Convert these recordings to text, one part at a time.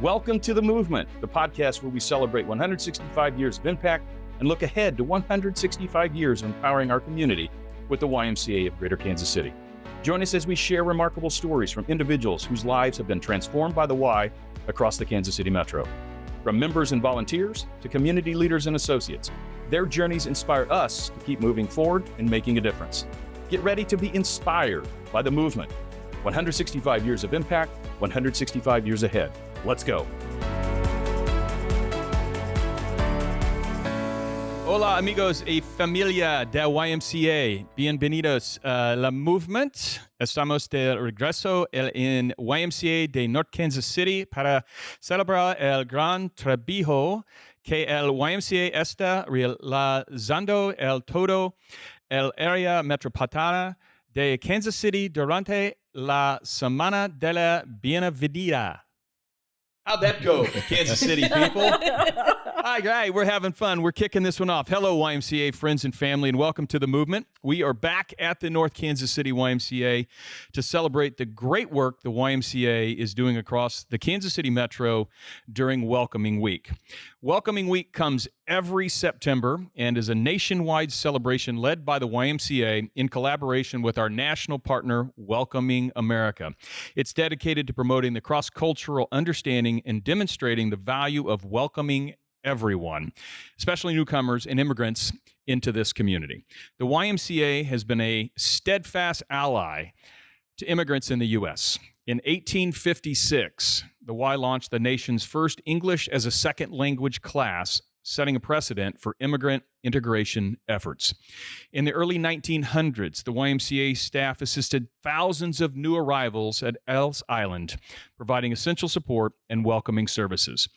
Welcome to The Movement, the podcast where we celebrate 165 years of impact and look ahead to 165 years of empowering our community with the YMCA of Greater Kansas City. Join us as we share remarkable stories from individuals whose lives have been transformed by the Y across the Kansas City Metro. From members and volunteers to community leaders and associates, their journeys inspire us to keep moving forward and making a difference. Get ready to be inspired by The Movement. 165 years of impact, 165 years ahead. Let's go. Hola amigos y familia de YMCA. Bienvenidos a La Movement. Estamos de regreso en YMCA de North Kansas City para celebrar el gran trabajo que el YMCA está realizando en todo el área metropolitana de Kansas City durante la Semana de la Bienvenida. How'd that go, Kansas City people? Hi, we're having fun. We're kicking this one off. Hello, YMCA friends and family, and welcome to The Movement. We are back at the North Kansas City YMCA to celebrate the great work the YMCA is doing across the Kansas City Metro during Welcoming Week. Welcoming Week comes every September and is a nationwide celebration led by the YMCA in collaboration with our national partner, Welcoming America. It's dedicated to promoting the cross-cultural understanding and demonstrating the value of welcoming everyone, especially newcomers and immigrants, into this community. The YMCA has been a steadfast ally to immigrants in the U.S. In 1856, the Y launched the nation's first English as a second language class, setting a precedent for immigrant integration efforts. In the early 1900s, the YMCA staff assisted thousands of new arrivals at Ellis Island, providing essential support and welcoming services.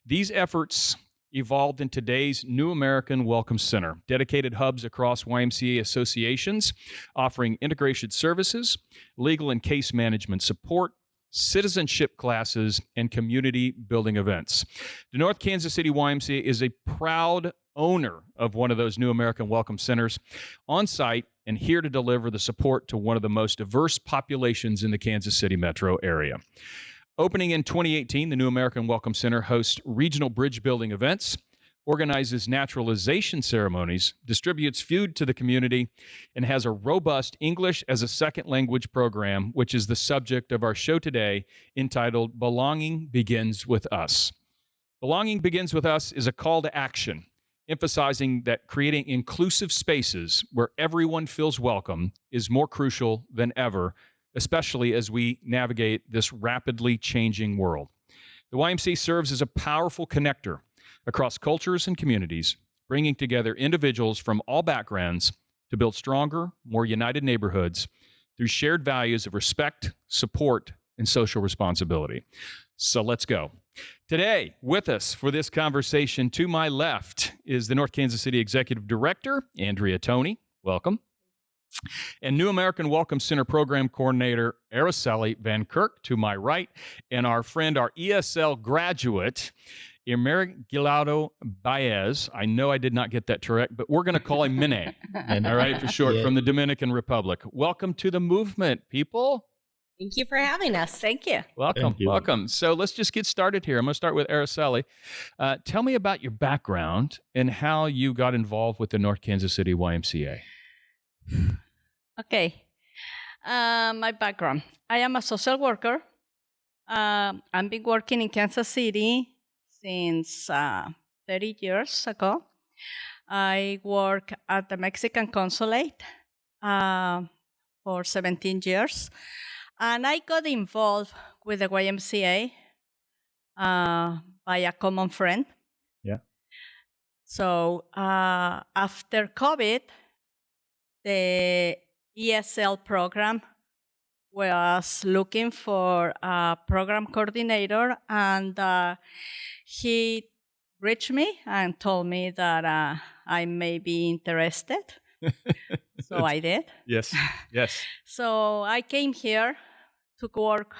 These efforts evolved in today's New American Welcome Center, dedicated hubs across YMCA associations, offering integration services, legal and case management support, citizenship classes, and community building events. The North Kansas City YMCA is a proud owner of one of those New American Welcome Centers, on site and here to deliver the support to one of the most diverse populations in the Kansas City metro area. Opening in 2018, the New American Welcome Center hosts regional bridge building events, organizes naturalization ceremonies, distributes food to the community, and has a robust English as a second language program, which is the subject of our show today, entitled Belonging Begins With Us. Belonging Begins With Us is a call to action, emphasizing that creating inclusive spaces where everyone feels welcome is more crucial than ever, especially as we navigate this rapidly changing world. The YMCA serves as a powerful connector across cultures and communities, bringing together individuals from all backgrounds to build stronger, more united neighborhoods through shared values of respect, support, and social responsibility. So let's go. Today, with us for this conversation to my left is the North Kansas City Executive Director, Andrea Toney. Welcome. And New American Welcome Center Program Coordinator Aracely Van Kirk to my right, and our friend, our ESL graduate, Immigrant Baez. I know I did not get that correct, but we're going to call him Mene, all right, for short, from the Dominican Republic. Welcome to The Movement, people. Thank you for having us. Thank you. Welcome. So let's just get started here. I'm going to start with Aracely. Tell me about your background and how you got involved with the North Kansas City YMCA. Okay. My background. I am a social worker. I've been working in Kansas City since 30 years ago. I work at the Mexican consulate for 17 years. And I got involved with the YMCA by a common friend. Yeah. So after COVID, the ESL program was looking for a program coordinator, and he reached me and told me that I may be interested. So I did. Yes. So I came here to work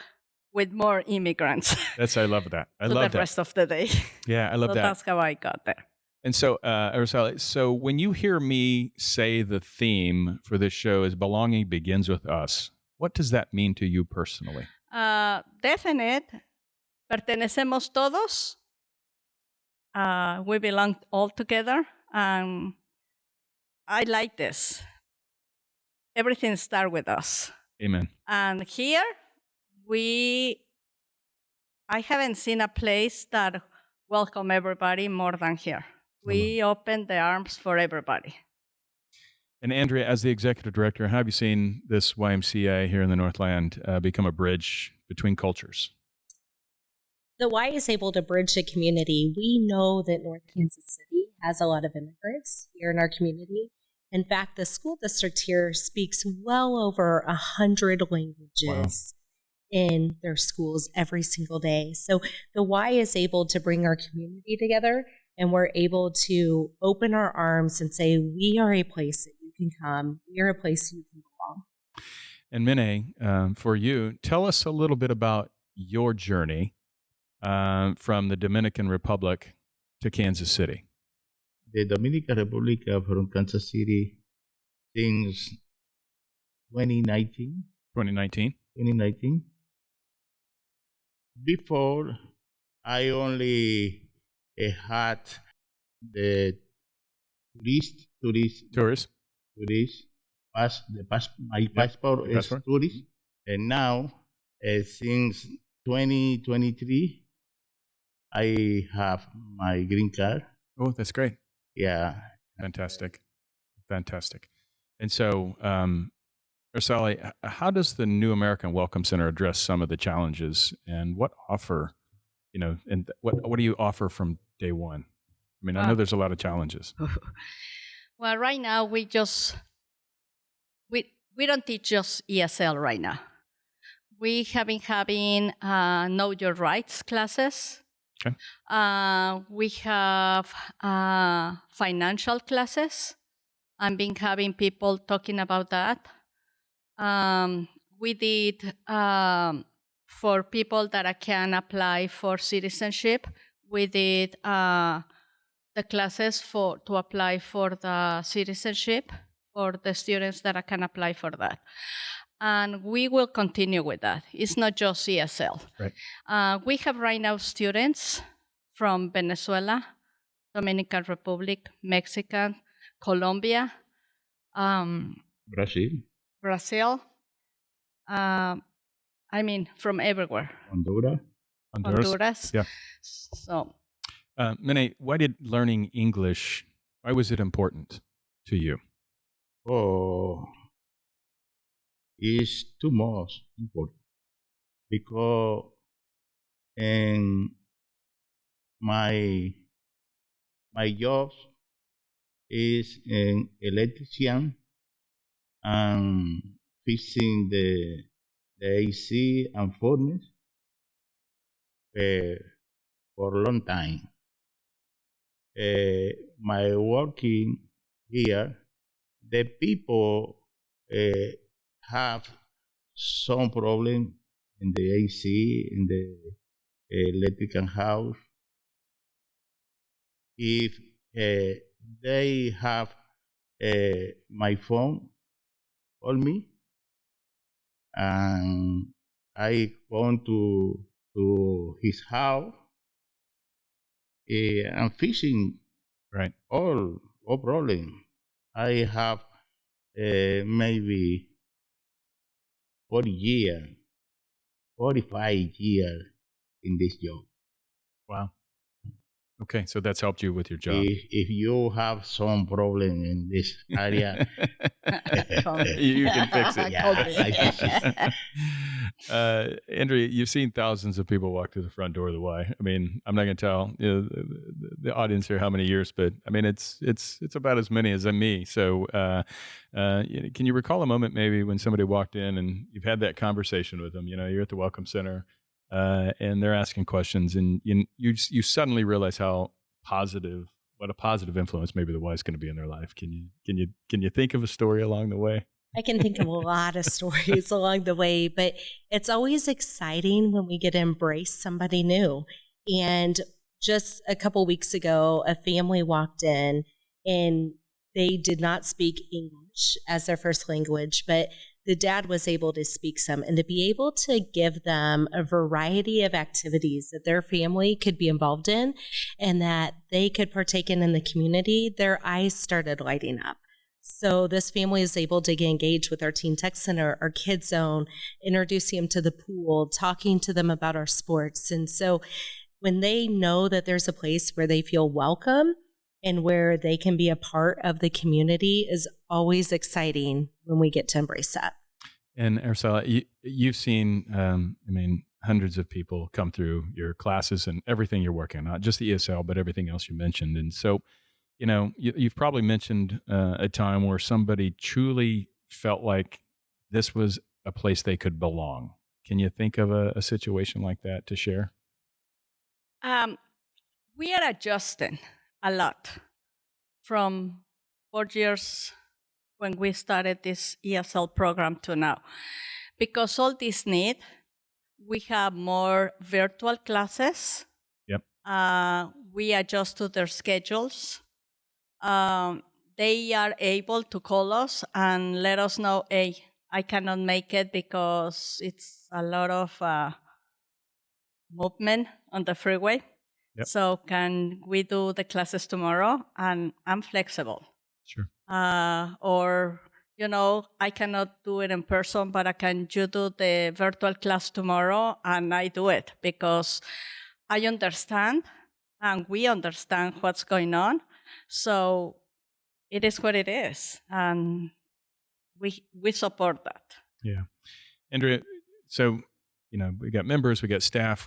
with more immigrants. I love that. I love that. The rest of the day. Yeah, I love that. That's how I got there. And so, Aracely, so when you hear me say the theme for this show is Belonging Begins With Us, what does that mean to you personally? Definite pertenecemos todos. We belong all together. And I like this. Everything starts with us. Amen. And here, I haven't seen a place that welcome everybody more than here. We open the arms for everybody. And Andrea, as the executive director, how have you seen this YMCA here in the Northland become a bridge between cultures? The Y is able to bridge the community. We know that North Kansas City has a lot of immigrants here in our community. In fact, the school district here speaks well over 100 languages in their schools every single day. So the Y is able to bring our community together, and we're able to open our arms and say, we are a place that you can come. We are a place you can belong. And Mene, for you, tell us a little bit about your journey from the Dominican Republic to Kansas City. The Dominican Republic from Kansas City since 2019. 2019? Before, I only had the Tourist. My passport is tourist. And now, since 2023, I have my green card. Oh, that's great. Yeah. Fantastic. And so, Aracely, how does the New American Welcome Center address some of the challenges, and what offer, and what do you offer from day one? I mean, I know there's a lot of challenges. Well, right now we don't teach just ESL right now. We have been having Know Your Rights classes. Okay. We have financial classes. I've been having people talking about that. We did for people that can apply for citizenship. We did the classes to apply for the citizenship for the students that can apply for that. And we will continue with that. It's not just ESL. Right. We have right now students from Venezuela, Dominican Republic, Mexico, Colombia, Brazil. From everywhere. Honduras. Yeah. So, Mene, why did learning English, why was it important to you? Oh, it's too much important because in my job is an electrician and fixing the AC and furnace for a long time. My working here, the people have some problem in the AC, in the electrical house. If they have my phone on me, and I want to his house, I'm fixing Right. all problem. I have maybe 40 years, 45 years in this job. Wow. Okay, so that's helped you with your job. If you have some problem in this area, you can fix it. Yeah, I fix it. Andrea, you've seen thousands of people walk through the front door of the Y. I mean, I'm not going to tell the audience here how many years, but I mean, it's about as many as me. So, can you recall a moment maybe when somebody walked in and you've had that conversation with them? You're at the Welcome Center, and they're asking questions, and you suddenly realize what a positive influence maybe the Y is going to be in their life. Can you think of a story along the way? I can think of a lot of stories along the way, but it's always exciting when we get to embrace somebody new. And just a couple weeks ago, a family walked in and they did not speak English as their first language, but the dad was able to speak some and to be able to give them a variety of activities that their family could be involved in and that they could partake in the community, their eyes started lighting up. So this family is able to get engaged with our Teen Tech Center, our Kids Zone, introducing them to the pool, talking to them about our sports. And so when they know that there's a place where they feel welcome and where they can be a part of the community is always exciting when we get to embrace that. And Aracely, you've seen, hundreds of people come through your classes and everything you're working on, not just the ESL, but everything else you mentioned. And so, you've probably mentioned a time where somebody truly felt like this was a place they could belong. Can you think of a situation like that to share? We are adjusting a lot from 4 years when we started this ESL program to now. Because all this need, we have more virtual classes. Yep. We adjust to their schedules. They are able to call us and let us know, hey, I cannot make it because it's a lot of movement on the freeway. Yep. So can we do the classes tomorrow? And I'm flexible. Sure. Or, I cannot do it in person, but you do the virtual class tomorrow? And I do it because I understand and we understand what's going on. So it is what it is. And we support that. Yeah. Andrea, so we got members, we got staff,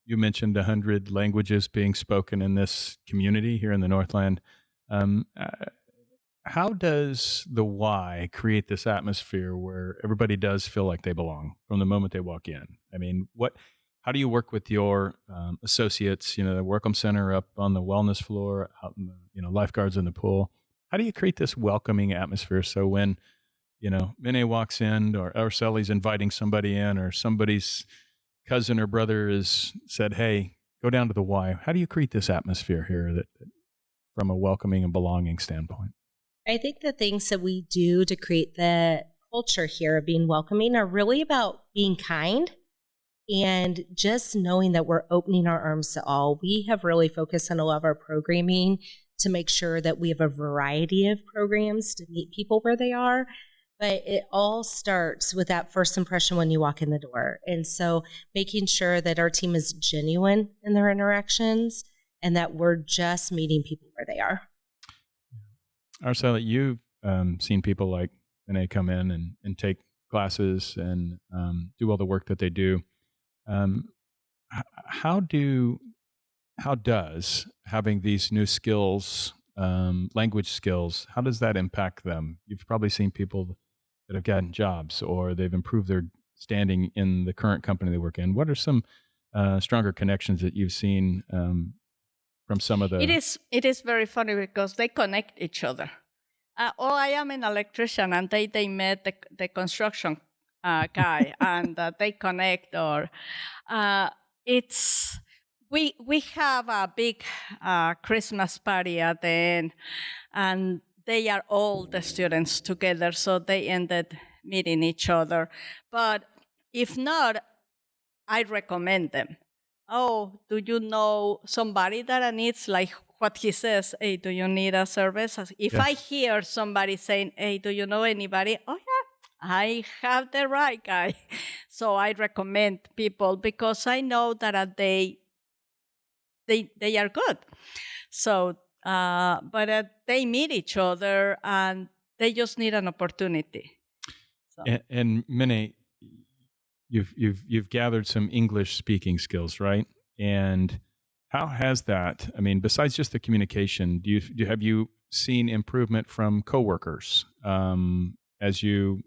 you mentioned 100 languages being spoken in this community here in the Northland. How does the Y create this atmosphere where everybody does feel like they belong from the moment they walk in? How do you work with your associates, the Welcome Center up on the wellness floor, out in the, lifeguards in the pool? How do you create this welcoming atmosphere so when Mene walks in or Aracely's inviting somebody in or somebody's cousin or brother has said, hey, go down to the Y. How do you create this atmosphere here that from a welcoming and belonging standpoint? I think the things that we do to create the culture here of being welcoming are really about being kind and just knowing that we're opening our arms to all. We have really focused on a lot of our programming to make sure that we have a variety of programs to meet people where they are. But it all starts with that first impression when you walk in the door. And so making sure that our team is genuine in their interactions and that we're just meeting people where they are. Aracely, you've seen people like Mene come in and take classes and do all the work that they do. How does having these new skills, language skills, how does that impact them? You've probably seen people that have gotten jobs or they've improved their standing in the current company they work in. What are some stronger connections that you've seen from some of the... It is very funny because they connect each other. I am an electrician and they met the construction guy and they connect we have a big Christmas party at the end and they are all the students together, so they ended meeting each other. But if not, I recommend them. Oh, do you know somebody that needs, like what he says, hey, do you need a service? If I hear somebody saying, hey, do you know anybody? Oh, yeah, I have the right guy. So I recommend people because I know that they are good. So, but they meet each other and they just need an opportunity. So. And Mene, you've gathered some English speaking skills, right? And how has that? I mean, besides just the communication, have you seen improvement from coworkers as you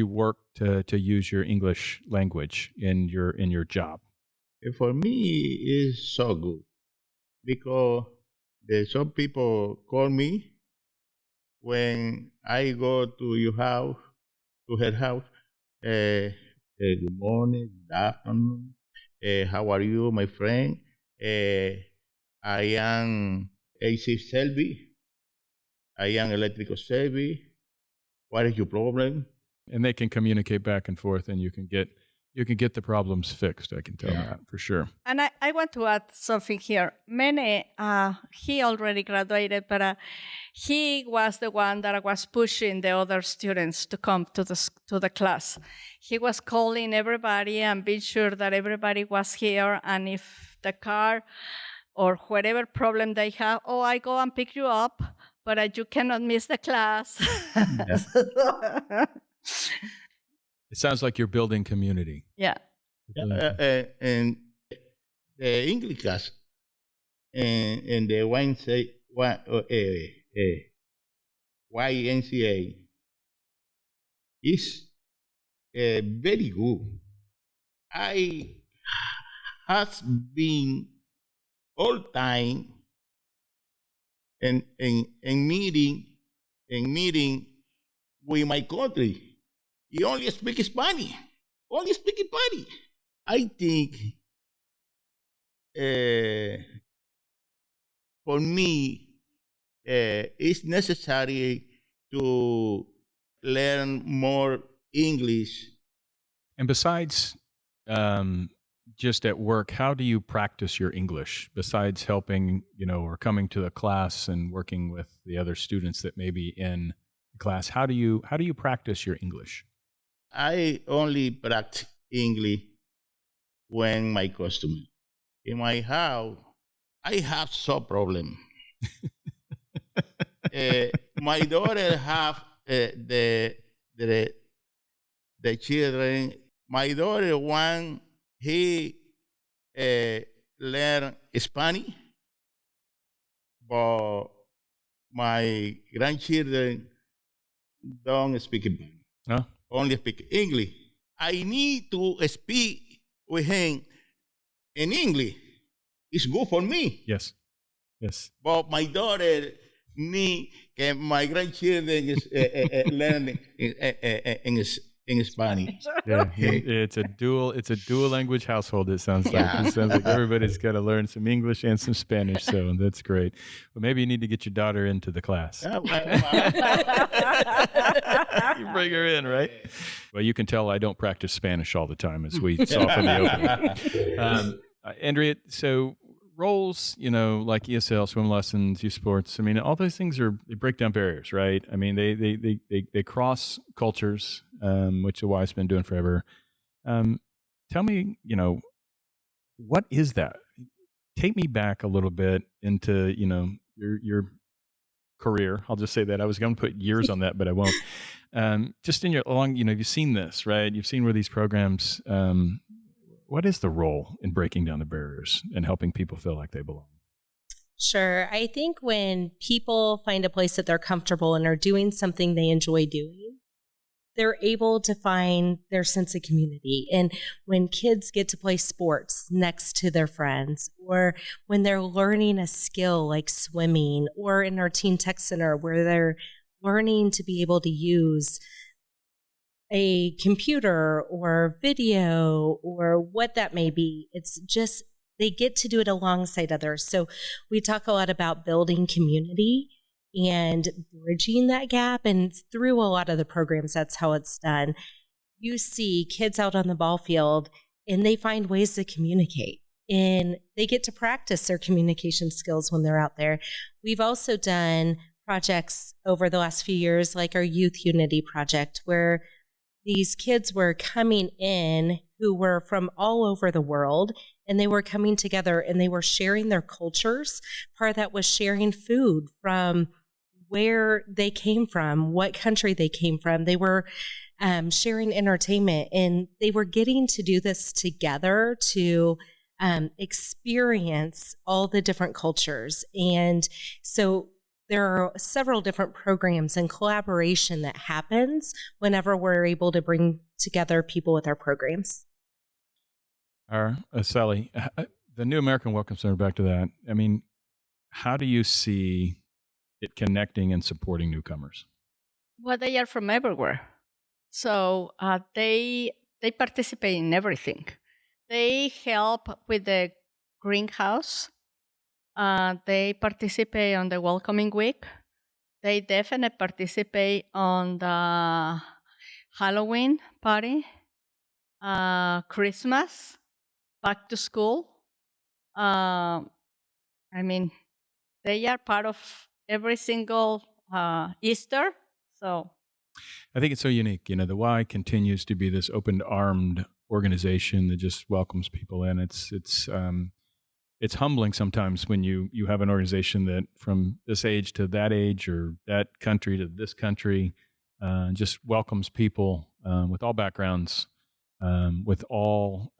work to use your English language in your job? For me, it's so good because some people call me when I go to your house, to her house. Good morning, good afternoon. How are you, my friend? I am AC Selby. I am electrical Selby. What is your problem? And they can communicate back and forth, and you can get the problems fixed. I can tell that for sure. And I want to add something here. Mene, he already graduated, but he was the one that was pushing the other students to come to the class. He was calling everybody and being sure that everybody was here, and if the car or whatever problem they have, I go and pick you up, but you cannot miss the class. It sounds like you're building community. Yeah. And the English class and the YMCA is very good. I has been all time in meeting with my country. You only speak Spanish. I think for me it's necessary to learn more English. And besides just at work, how do you practice your English besides helping, or coming to the class and working with the other students that may be in the class? How do you practice your English? I only practice English when my customer. In my house, I have some problem. My daughter have the children. My daughter he learn Spanish, but my grandchildren don't speak Spanish. Huh? Only speak English. I need to speak with him in English. It's good for me. Yes. But my daughter need my grandchildren is learning in Spanish. Yeah, it's a dual language household. It sounds like everybody's got to learn some English and some Spanish. So that's great. Well, maybe you need to get your daughter into the class. You bring her in, right? Well, you can tell I don't practice Spanish all the time, as we saw from the opening. Andrea, so roles, like ESL, swim lessons, youth sports. I mean, all those things they break down barriers, right? I mean, they cross cultures, which the Y's been doing forever. Tell me, what is that? Take me back a little bit into, your career. I'll just say that. I was going to put years on that, but I won't. Just in your long, you've seen this, right? You've seen where these programs. What is the role in breaking down the barriers and helping people feel like they belong? Sure. I think when people find a place that they're comfortable and are doing something they enjoy doing, they're able to find their sense of community. And when kids get to play sports next to their friends, or when they're learning a skill like swimming, or in our Teen Tech Center where they're learning to be able to use a computer or video or what that may be, it's just they get to do it alongside others. So we talk a lot about building community and bridging that gap. And through a lot of the programs, that's how it's done. You see kids out on the ball field and they find ways to communicate and they get to practice their communication skills when they're out there. We've also done projects over the last few years, like our Youth Unity Project, where these kids were coming in who were from all over the world, and they were coming together and they were sharing their cultures. Part of that was sharing food from where they came from, what country they came from. They were sharing entertainment, and they were getting to do this together to experience all the different cultures. And so there are several different programs and collaboration that happens whenever we're able to bring together people with our programs. Sally, the New American Welcome Center, back to that. I mean, how do you see it connecting and supporting newcomers? Well, they are from everywhere. So they participate in everything. They help with the greenhouse. They participate on the welcoming week. They definitely participate on the Halloween party, Christmas, back to school. I mean, they are part of every single Easter. So I think it's so unique. The Y continues to be this open-armed organization that just welcomes people in. It's humbling sometimes when you have an organization that from this age to that age or that country to this country just welcomes people with all backgrounds, with all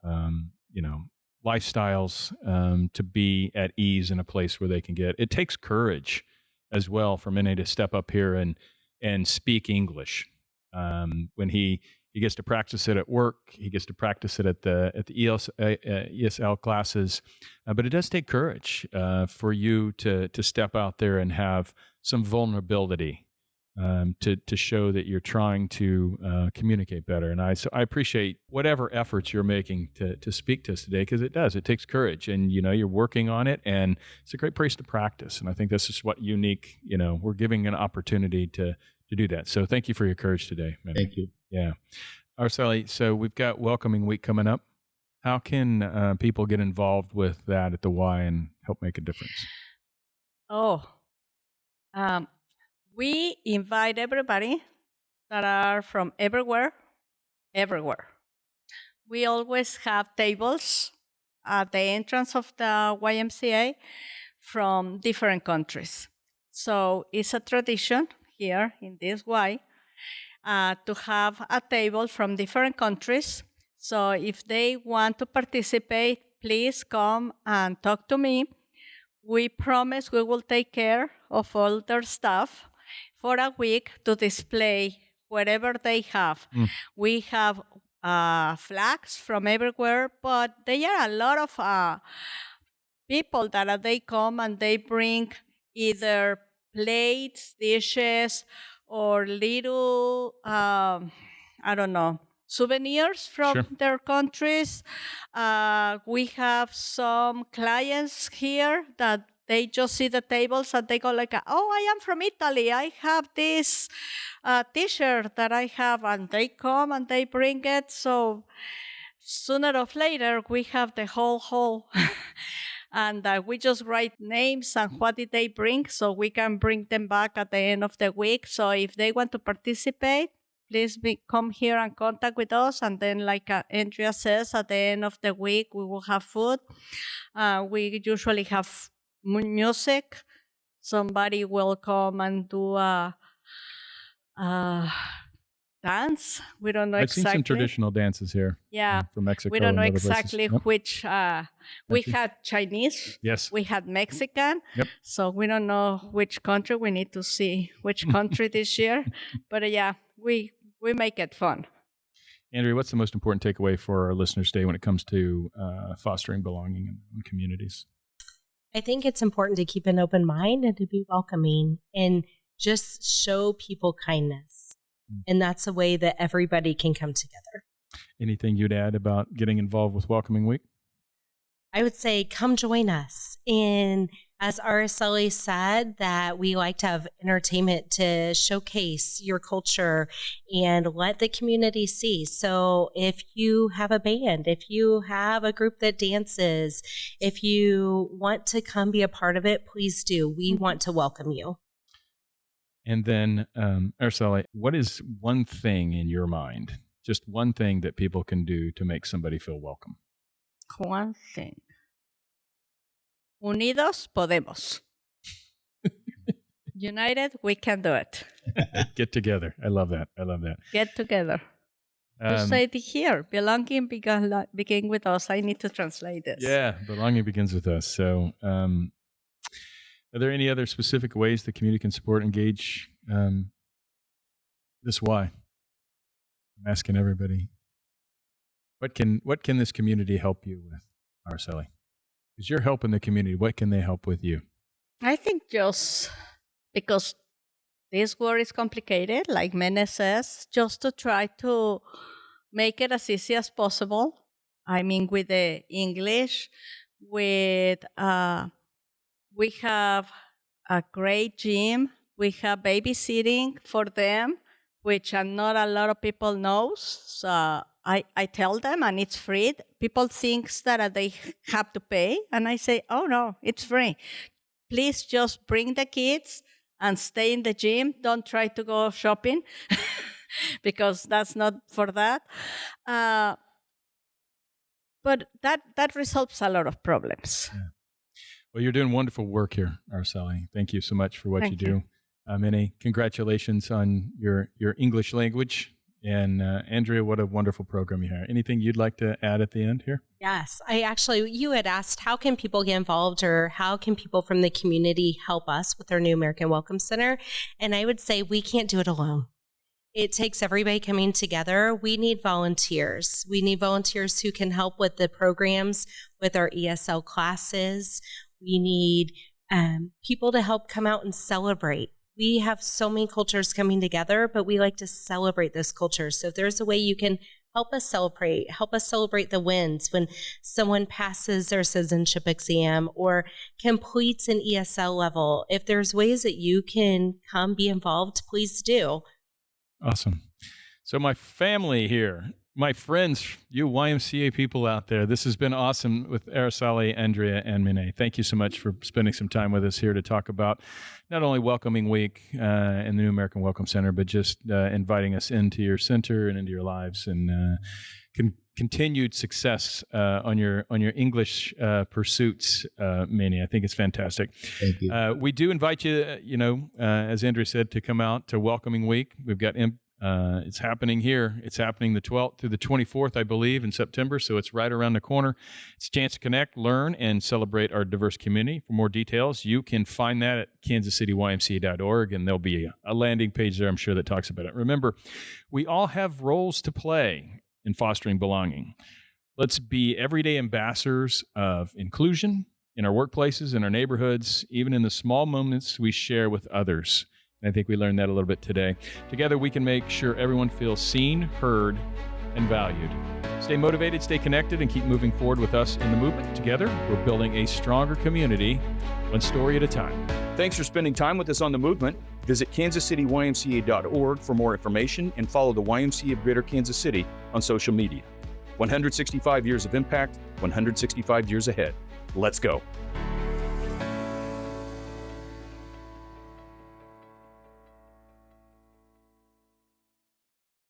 lifestyles, to be at ease in a place where they can get. It takes courage as well for Mene to step up here and speak English. When he gets to practice it at work, he gets to practice it at the ESL classes, but it does take courage for you to step out there and have some vulnerability, to show that you're trying to communicate better. And I appreciate whatever efforts you're making to speak to us today, because it takes courage, and you're working on it, and it's a great place to practice. And I think this is what unique. We're giving an opportunity to do that. So thank you for your courage today, Mene. Thank you. Yeah. Aracely, so we've got Welcoming Week coming up. How can people get involved with that at the Y and help make a difference? We invite everybody that are from everywhere. We always have tables at the entrance of the YMCA from different countries. So it's a tradition here in this Y to have a table from different countries. So if they want to participate, please come and talk to me. We promise we will take care of all their stuff for a week to display whatever they have. We have flags from everywhere, but there are a lot of people that they come and they bring either plates, dishes, or little, souvenirs from their countries. We have some clients here that they just see the tables and they go like, oh, I am from Italy. I have this T-shirt that I have, and they come and they bring it. So sooner or later, we have the whole hall. And we just write names and what did they bring, so we can bring them back at the end of the week. So if they want to participate, please come here and contact with us. And then, like Andrea says, at the end of the week, we will have food. We usually have music. Somebody will come and do a dance. We don't know I've exactly. seen some traditional dances here. Yeah. From Mexico. We don't know and other exactly places. which. We had Chinese. Yes. We had Mexican. Yep. So we don't know which country. We need to see which country this year. But yeah, we make it fun. Andrea, what's the most important takeaway for our listeners today when it comes to fostering belonging in communities? I think it's important to keep an open mind and to be welcoming and just show people kindness. And that's a way that everybody can come together. Anything you'd add about getting involved with Welcoming Week? I would say come join us. And as Aracely said, that we like to have entertainment to showcase your culture and let the community see. So if you have a band, if you have a group that dances, if you want to come be a part of it, please do. We want to welcome you. And then, Aracely, what is one thing in your mind, just one thing that people can do to make somebody feel welcome? One thing. Unidos podemos. United, we can do it. Get together. I love that. Get together. You say it here. Belonging begin with us. I need to translate this. Yeah, belonging begins with us. So, are there any other specific ways the community can support, engage this Y? I'm asking everybody. What can this community help you with, Aracely? Because you're helping the community. What can they help with you? I think just because this word is complicated, like Mene says, just to try to make it as easy as possible. I mean, with the English, with we have a great gym. We have babysitting for them which not a lot of people knows. So I tell them, and it's free. People think that they have to pay, and I say, oh no, it's free. Please just bring the kids and stay in the gym. Don't try to go shopping because that's not for that. But that resolves a lot of problems. Yeah. Well, you're doing wonderful work here, Aracely. Thank you so much for what you do. Mene, congratulations on your English language. And Andrea, what a wonderful program you have. Anything you'd like to add at the end here? Yes, you had asked, how can people get involved, or how can people from the community help us with our New American Welcome Center? And I would say we can't do it alone. It takes everybody coming together. We need volunteers. We need volunteers who can help with the programs, with our ESL classes. We need people to help come out and celebrate. We have so many cultures coming together, but we like to celebrate those cultures. So if there's a way you can help us celebrate the wins when someone passes their citizenship exam or completes an ESL level. If there's ways that you can come be involved, please do. Awesome. So my family here, my friends, you YMCA people out there, this has been awesome with Aracely, Andrea, and Mene. Thank you so much for spending some time with us here to talk about not only Welcoming Week and the New American Welcome Center, but just inviting us into your center and into your lives, and continued success on your English pursuits, Mene. I think it's fantastic. Thank you. We do invite you, as Andrea said, to come out to Welcoming Week. We've got it's happening here. It's happening the 12th through the 24th, I believe, in September. So it's right around the corner. It's a chance to connect, learn, and celebrate our diverse community. For more details, you can find that at kansascitymca.org, and there'll be a landing page there, I'm sure, that talks about it. Remember, we all have roles to play in fostering belonging. Let's be everyday ambassadors of inclusion in our workplaces, in our neighborhoods, even in the small moments we share with others. And I think we learned that a little bit today. Together, we can make sure everyone feels seen, heard, and valued. Stay motivated, stay connected, and keep moving forward with us in the movement. Together, we're building a stronger community, one story at a time. Thanks for spending time with us on The Movement. Visit kansascitymca.org for more information and follow the YMCA of Greater Kansas City on social media. 165 years of impact, 165 years ahead. Let's go.